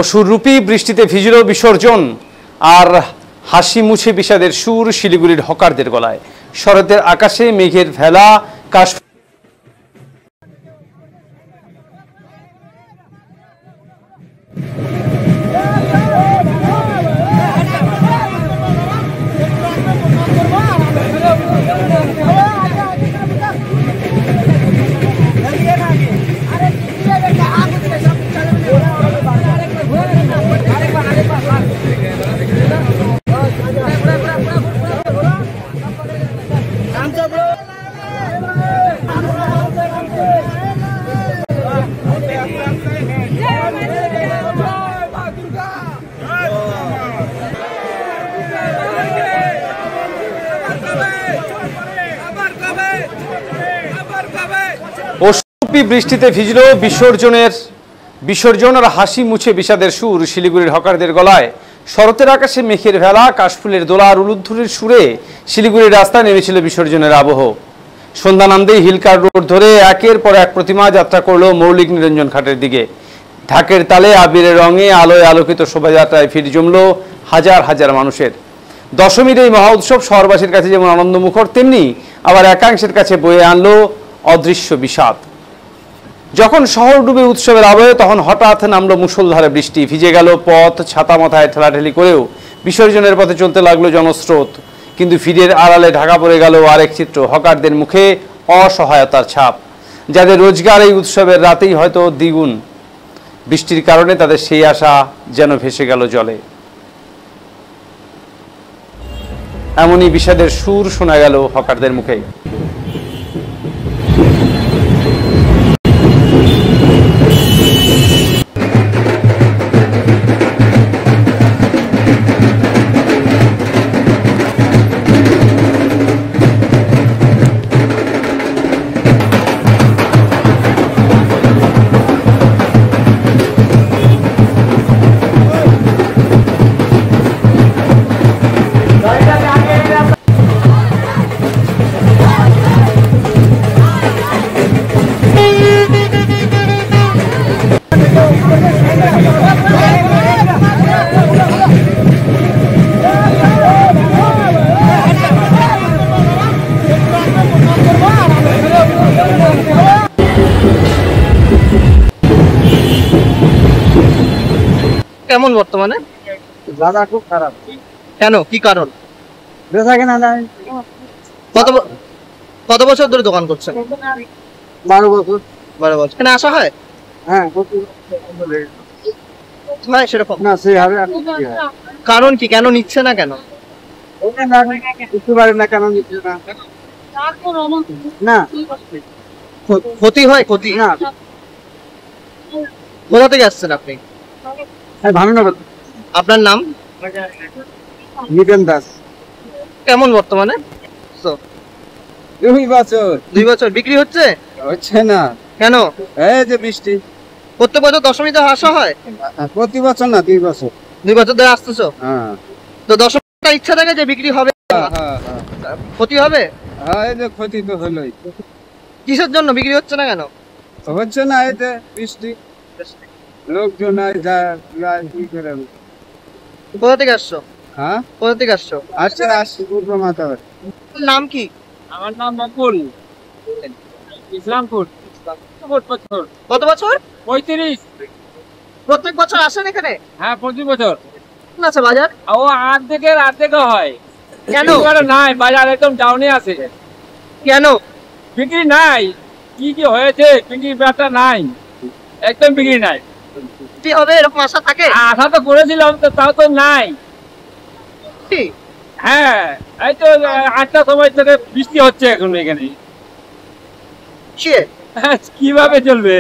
অসুররূপী বৃষ্টিতে ভিজল বিসর্জন আর হাসি মুছে বিষাদের সুর শিলিগুড়ির হকারদের গলায়। শরতের আকাশে মেঘের ভেলা, কাশ বৃষ্টিতে ভিজল বিসর্জন আর হাসি মুছে বিষাদের সুর শিলিগুড়ির হকারদের গলায়। শরতের আকাশে মেঘের ভেলা, কাশফুলের দোলা আর উলুধ্বনির সুরে শিলিগুড়ির রাস্তায় নেমেছিল বিসর্জনের আবহ। সন্ধ্যা নামতেই হিলকার রোড ধরে একের পর এক প্রতিমা যাত্রা করলো মৌলিক নিরঞ্জন ঘাটের দিকে। ঢাকের তালে, আবিরের রঙে, আলোয় আলোকিত শোভাযাত্রায় ভিড় জমল হাজার হাজার মানুষের। দশমীর এই মহা উৎসব শহরবাসীর কাছে যেমন আনন্দমুখর, তেমনি আবার একাংশের কাছে বয়ে আনলো অদৃশ্য বিষাদ। যখন শহর ডুবে উৎসবের আবহে, তখন হঠাৎ নামলো মুষলধারে বৃষ্টি। ভিজে গেল পথ, ছাতা মাথায় ঠেলাঠেলি করেও বিসর্জনের পথে চলতে লাগলো জনস্রোত। কিন্তু ভিড়ের আড়ালে ঢাকা পড়ে গেল আরেক চিত্র, হকারদের মুখে অসহায়তার ছাপ। যাদের রোজগার এই উৎসবের রাতেই হয়তো দ্বিগুণ, বৃষ্টির কারণে তাদের সেই আশা যেন ভেসে গেল জলে। এমনই বিষাদের সুর শোনা গেল হকারদের মুখে। কেমন বর্তমানে? দাদা খুব খারাপ। কেন, কি কারণ? বেচা কেনা নাই। কত বছর ধরে দোকান করছেন? 12 বছর। 12 বছর। এখানে আসা হয়? হ্যাঁ, হয় সেরকম না, সেই হারে। কারণ কি, কেন নিচ্ছে না কেন? বুঝতে পারি না কেন নিচ্ছে না। না, ক্ষতি হয়, ক্ষতি না। কোথা থেকে আসছেন আপনি? ভানুনগর। আপনার নাম? নিতেন দাস। কেমন বর্তমানে? 2 বছর। 2 বছর বিক্রি হচ্ছে না। কেন? এই যে বৃষ্টি। প্রত্যেক বছর দশমীতে আসা হয়? প্রতি বছর না, 2 বছর। 2 বছর ধরে আসতেছো? হ্যাঁ। তো দশমীটা ইচ্ছা থাকে যে বিক্রি হবে? ক্ষতি হবে? হ্যাঁ, এই যে ক্ষতি তো হলোই। কিসের জন্য বিক্রি হচ্ছে না কেন? হচ্ছে না, এই যে বৃষ্টি। লোকজন কি করে। কোথা থেকে আসছো? হ্যাঁ, কোথা থেকে আসছো? আসছি পূর্ব মাতাবার। নাম কি? আমার নাম বকুল, ইসলামপুর। কত বছর? 35। প্রত্যেক বছর আসেন এখানে? হ্যাঁ, প্রতি বছর। আছে বাজার? ও আর্ধেকে হয়। কেন? নাই, বাজার একদম ডাউনে আছে। কেন? বিক্রি নাই। কি হয়েছে, বিক্রির ব্যাপারটা নাই, একদম বিক্রি নাই। কি হবে এরকম আশা থাকে? আশা তো করেছিলাম, তো তাও তো নাই। হ্যাঁ, এই তো 8টার সময় থেকে বৃষ্টি হচ্ছে এখন এখানে। কিভাবে চলবে?